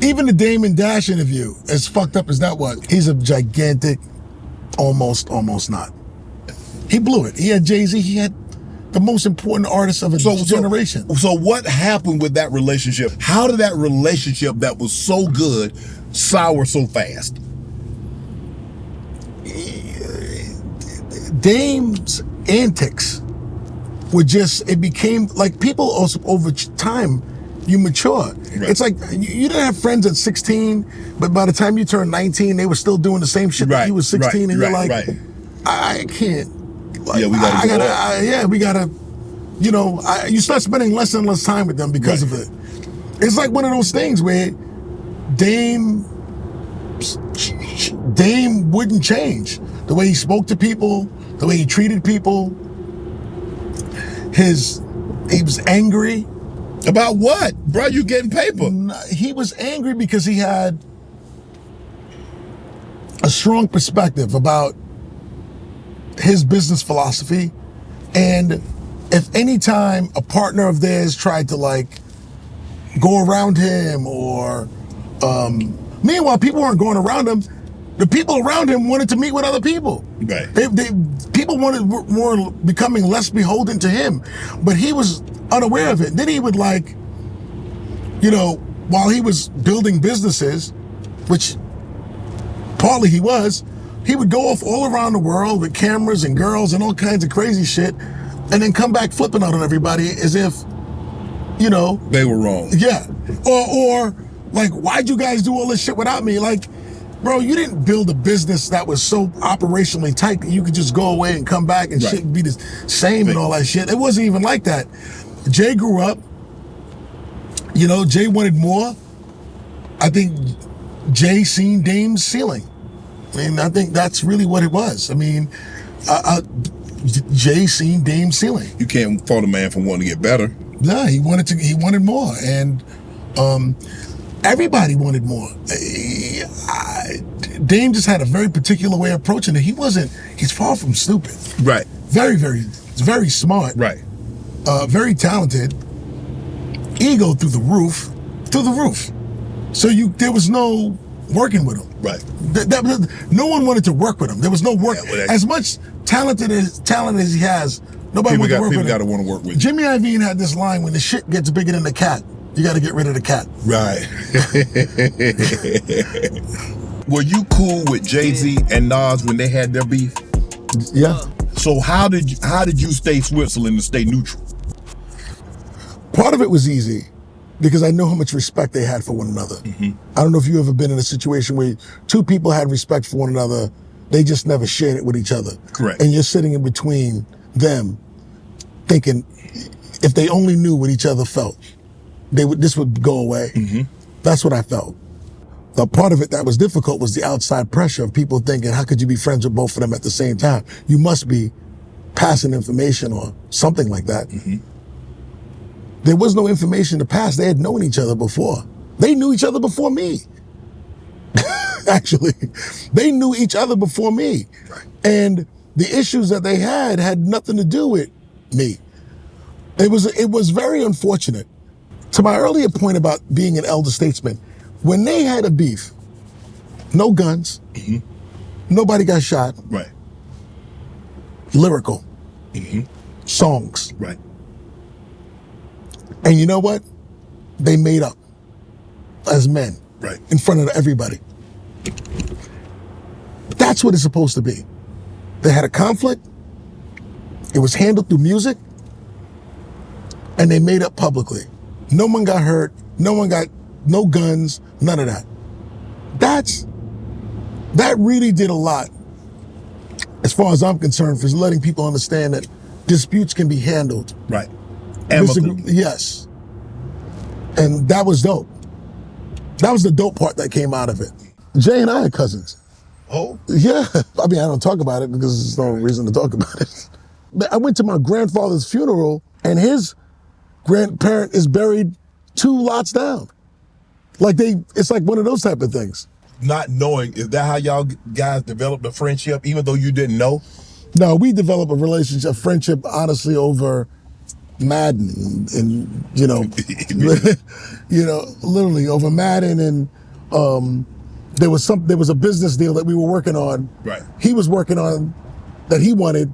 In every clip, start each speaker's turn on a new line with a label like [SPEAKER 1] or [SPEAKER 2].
[SPEAKER 1] Even the Damon Dash interview, as fucked up as that was, he's a gigantic, almost not. He blew it. He had Jay-Z, he had the most important artist of his generation.
[SPEAKER 2] So what happened with that relationship? How did that relationship that was so good sour so fast?
[SPEAKER 1] Dame's antics were just, it became like people also over time, you mature. Right. It's like you didn't have friends at 16, but by the time you turned 19, they were still doing the same shit that you was 16, and you're like, I can't. Like,
[SPEAKER 2] yeah,
[SPEAKER 1] we gotta. You know, you start spending less and less time with them because of it. It's like one of those things where Dame wouldn't change. The way he spoke to people, the way he treated people. He was angry.
[SPEAKER 2] About what? Bro, you getting paper.
[SPEAKER 1] He was angry because he had a strong perspective about his business philosophy, and if any time a partner of theirs tried to like go around him or meanwhile people weren't going around him, the people around him wanted to meet with other people.
[SPEAKER 2] Right.
[SPEAKER 1] People were becoming less beholden to him, but he was unaware of it. Then he would like, you know, while he was building businesses, which partly he would go off all around the world with cameras and girls and all kinds of crazy shit, and then come back flipping out on everybody as if, you know,
[SPEAKER 2] they were wrong.
[SPEAKER 1] Yeah. Or like, why'd you guys do all this shit without me? Like, bro, you didn't build a business that was so operationally tight that you could just go away and come back and shit be the same and all that shit. It wasn't even like that. Jay grew up, you know, Jay wanted more. I think Jay seen Dame's ceiling. I mean, I think that's really what it was. I mean, Jay seen Dame's ceiling.
[SPEAKER 2] You can't fault a man for wanting to get better.
[SPEAKER 1] Nah, he wanted more, and everybody wanted more. Dame just had a very particular way of approaching it. He's far from stupid.
[SPEAKER 2] Right.
[SPEAKER 1] Very, very smart.
[SPEAKER 2] Right.
[SPEAKER 1] Very talented. Ego through the roof. So there was no working with him.
[SPEAKER 2] Right.
[SPEAKER 1] No one wanted to work with him. There was no work. Yeah, as much talent as he has, nobody wanted to work with him.
[SPEAKER 2] People got to want to work with him.
[SPEAKER 1] Jimmy Iovine had this line, when the shit gets bigger than the cat, you got to get rid of the cat.
[SPEAKER 2] Right. Were you cool with Jay-Z and Nas when they had their beef?
[SPEAKER 1] Yeah.
[SPEAKER 2] So how did you stay Switzerland and stay neutral?
[SPEAKER 1] Part of it was easy because I know how much respect they had for one another. Mm-hmm. I don't know if you've ever been in a situation where two people had respect for one another, they just never shared it with each other.
[SPEAKER 2] Correct.
[SPEAKER 1] And you're sitting in between them thinking, if they only knew what each other felt, this would go away. Mm-hmm. That's what I felt. The part of it that was difficult was the outside pressure of people thinking, how could you be friends with both of them at the same time? You must be passing information or something like that. Mm-hmm. There was no information to pass. They had known each other before. They knew each other before me. Actually, they knew each other before me. Right. And the issues that they had nothing to do with me. It was very unfortunate. To my earlier point about being an elder statesman, when they had a beef, no guns, mm-hmm. Nobody got shot.
[SPEAKER 2] Right.
[SPEAKER 1] Lyrical.
[SPEAKER 2] Mm-hmm.
[SPEAKER 1] Songs.
[SPEAKER 2] Right.
[SPEAKER 1] And you know what? They made up as men.
[SPEAKER 2] Right.
[SPEAKER 1] In front of everybody. That's what it's supposed to be. They had a conflict. It was handled through music. And they made up publicly. No one got hurt. No guns, none of that. That really did a lot, as far as I'm concerned, for letting people understand that disputes can be handled.
[SPEAKER 2] Right.
[SPEAKER 1] Yes. And that was dope. That was the dope part that came out of it. Jay and I are cousins.
[SPEAKER 2] Oh?
[SPEAKER 1] Yeah. I mean, I don't talk about it because there's no reason to talk about it. But I went to my grandfather's funeral and his grandparent is buried 2 lots down. It's like one of those type of things.
[SPEAKER 2] Not knowing, is that how y'all guys developed a friendship, even though you didn't know?
[SPEAKER 1] No, we developed a relationship, a friendship, honestly, over Madden and literally over Madden, and there was a business deal that we were working on.
[SPEAKER 2] Right.
[SPEAKER 1] He was working on that he wanted,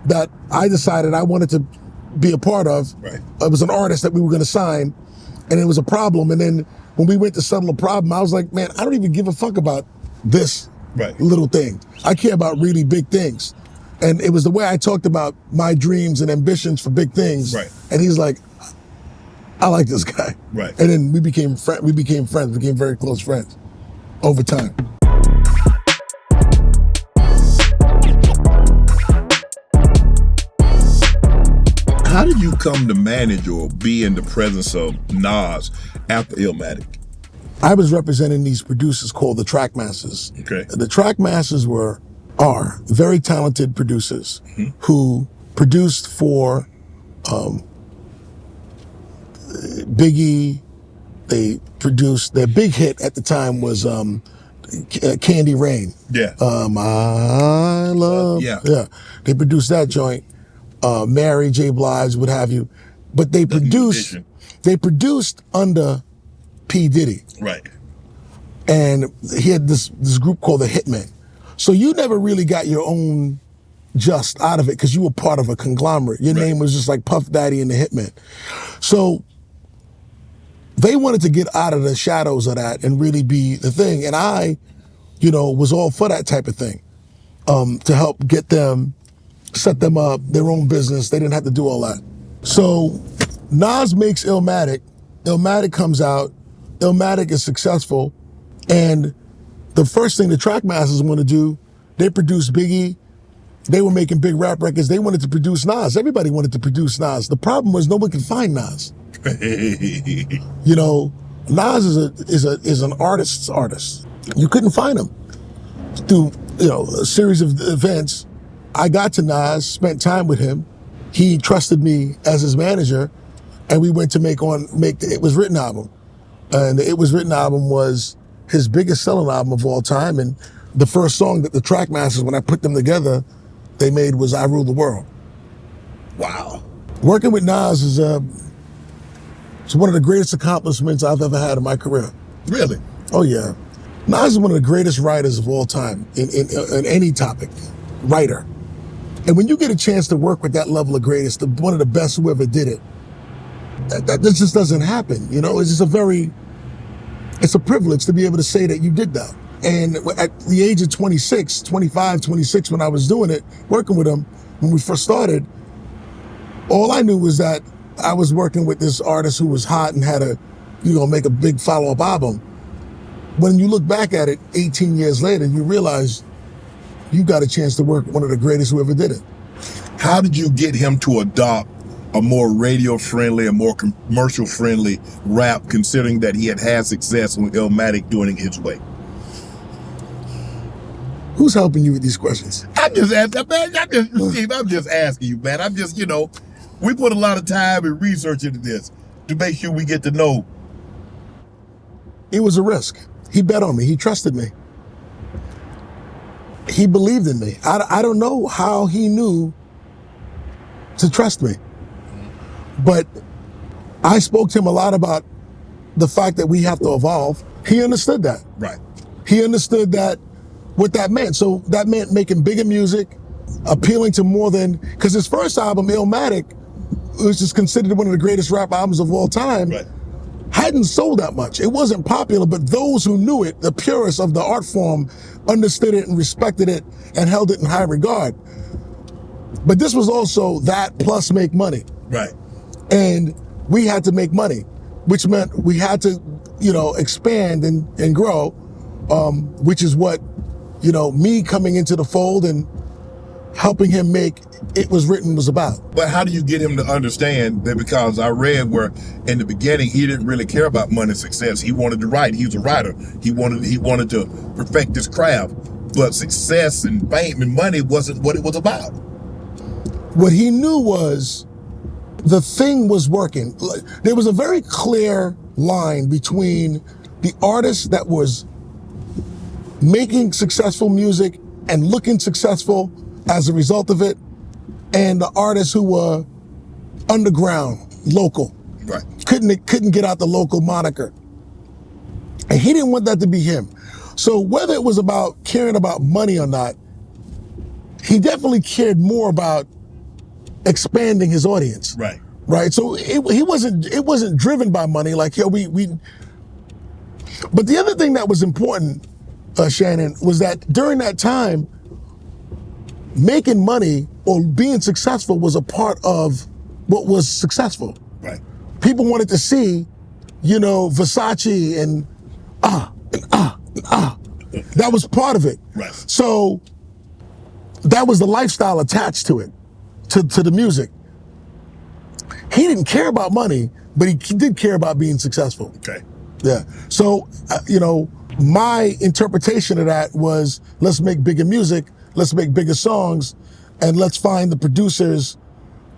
[SPEAKER 1] that I decided I wanted to be a part of.
[SPEAKER 2] Right.
[SPEAKER 1] It was an artist that we were going to sign, and it was a problem. And then when we went to settle a problem, I was like, man, I don't even give a fuck about this little thing. I care about really big things. And it was the way I talked about my dreams and ambitions for big things.
[SPEAKER 2] Right.
[SPEAKER 1] And he's like, I like this guy.
[SPEAKER 2] Right.
[SPEAKER 1] And then we became friends, became very close friends over time.
[SPEAKER 2] How did you come to manage or be in the presence of Nas after Illmatic?
[SPEAKER 1] I was representing these producers called the Trackmasters.
[SPEAKER 2] Okay.
[SPEAKER 1] The Trackmasters are very talented producers who produced for Biggie. They produced, their big hit at the time was Candy Rain.
[SPEAKER 2] Yeah.
[SPEAKER 1] I love.
[SPEAKER 2] Yeah.
[SPEAKER 1] They produced that joint. Mary J. Blige, what have you. But they produced under P. Diddy.
[SPEAKER 2] Right.
[SPEAKER 1] And he had this group called the Hitmen. So you never really got your own just out of it because you were part of a conglomerate. Your name was just like Puff Daddy and the Hitmen. So they wanted to get out of the shadows of that and really be the thing. And I, was all for that type of thing, to help get them, set them up, their own business. They didn't have to do all that. So Nas makes Illmatic. Illmatic comes out. Illmatic is successful. And the first thing the Trackmasters want to do, they produced Biggie. They were making big rap records. They wanted to produce Nas. Everybody wanted to produce Nas. The problem was no one could find Nas. Nas is an artist's artist. You couldn't find him. Through a series of events, I got to Nas, spent time with him. He trusted me as his manager, and we went to make the It Was Written album. And the It Was Written album was his biggest selling album of all time. And the first song that the Trackmasters, when I put them together, they made was I Rule the World.
[SPEAKER 2] Wow.
[SPEAKER 1] Working with Nas is it's one of the greatest accomplishments I've ever had in my career.
[SPEAKER 2] Really?
[SPEAKER 1] Oh yeah. Nas is one of the greatest writers of all time in any topic. Writer. And when you get a chance to work with that level of greatness, one of the best who ever did it, that just doesn't happen. It's just it's a privilege to be able to say that you did that. And at the age of 25, 26, when I was doing it, working with him, when we first started, all I knew was that I was working with this artist who was hot and had make a big follow-up album. When you look back at it 18 years later, you realize you got a chance to work with one of the greatest who ever did it.
[SPEAKER 2] How did you get him to adopt a more radio-friendly, a more commercial-friendly rap, considering that he had success with Illmatic doing it his way?
[SPEAKER 1] Who's helping you with these questions?
[SPEAKER 2] I'm just asking, man. I'm just asking you, man. I'm just, we put a lot of time and research into this to make sure we get to know.
[SPEAKER 1] It was a risk. He bet on me. He trusted me. He believed in me. I don't know how he knew to trust me. But I spoke to him a lot about the fact that we have to evolve. He understood that.
[SPEAKER 2] Right.
[SPEAKER 1] He understood what that meant. So that meant making bigger music, appealing to more than, because his first album, Illmatic, was just considered one of the greatest rap albums of all time.
[SPEAKER 2] Right.
[SPEAKER 1] Hadn't sold that much. It wasn't popular, but those who knew it, the purists of the art form, understood it and respected it and held it in high regard. But this was also that plus make money.
[SPEAKER 2] Right.
[SPEAKER 1] And we had to make money, which meant we had to, expand and grow, which is what, me coming into the fold and helping him make It Was Written was about.
[SPEAKER 2] But how do you get him to understand that? Because I read where in the beginning he didn't really care about money and success. He wanted to write. He was a writer. He wanted to perfect his craft. But success and fame and money wasn't what it was about.
[SPEAKER 1] What he knew was the thing was working. There was a very clear line between the artist that was making successful music and looking successful as a result of it, and the artists who were underground, local.
[SPEAKER 2] Right.
[SPEAKER 1] Couldn't get out the local moniker. And he didn't want that to be him. So whether it was about caring about money or not, he definitely cared more about expanding his audience.
[SPEAKER 2] Right.
[SPEAKER 1] Right. So it wasn't driven by money. Like, yo, we. But the other thing that was important, Shannon, was that during that time, making money or being successful was a part of what was successful.
[SPEAKER 2] Right.
[SPEAKER 1] People wanted to see, Versace and that was part of it.
[SPEAKER 2] Right.
[SPEAKER 1] So that was the lifestyle attached to it, to the music. He didn't care about money, but he did care about being successful.
[SPEAKER 2] Okay.
[SPEAKER 1] Yeah. So, my interpretation of that was, let's make bigger music, let's make bigger songs, and let's find the producers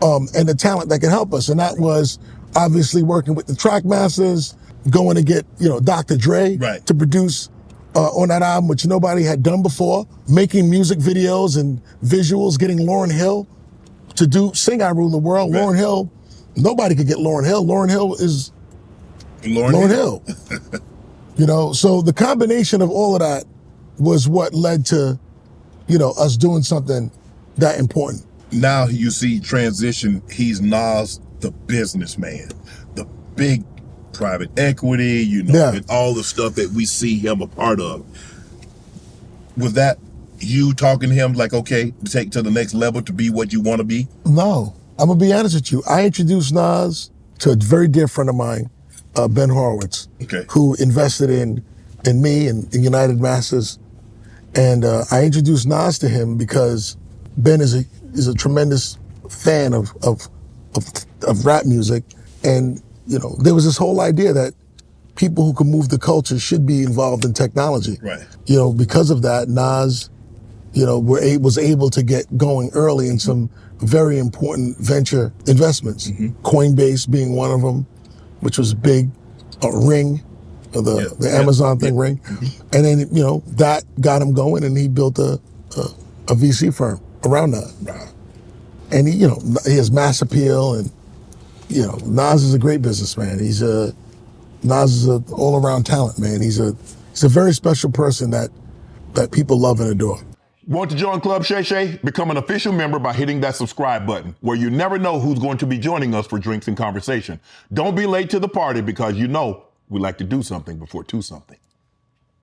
[SPEAKER 1] and the talent that can help us. And that was obviously working with the track masters, going to get, Dr. Dre
[SPEAKER 2] Right.
[SPEAKER 1] to produce on that album, which nobody had done before, making music videos and visuals, getting Lauryn Hill to sing I Rule the World.
[SPEAKER 2] Right.
[SPEAKER 1] Lauryn Hill, nobody could get Lauryn Hill. Lauryn Hill is Lauryn Hill. So the combination of all of that was what led to, us doing something that important.
[SPEAKER 2] Now you see transition, he's Nas, the businessman, the big private equity, and all the stuff that we see him a part of. Was that you talking to him like, okay, to take to the next level to be what you want to be?
[SPEAKER 1] No, I'm gonna be honest with you. I introduced Nas to a very dear friend of mine, Ben Horowitz, who invested in me and in United Masters. And I introduced Nas to him because Ben is a tremendous fan of rap music. And, there was this whole idea that people who can move the culture should be involved in technology.
[SPEAKER 2] Right.
[SPEAKER 1] Because of that, Nas, was able to get going early in some very important venture investments. Coinbase being one of them, which was big. Ring, the Amazon thing, Ring. And then, that got him going, and he built a VC firm around that.
[SPEAKER 2] Wow.
[SPEAKER 1] And he has mass appeal, and, Nas is a great businessman. Nas is an all-around talent, man. He's a very special person that people love and adore.
[SPEAKER 3] Want to join Club Shay Shay? Become an official member by hitting that subscribe button, where you never know who's going to be joining us for drinks and conversation. Don't be late to the party, because we like to do something before two something.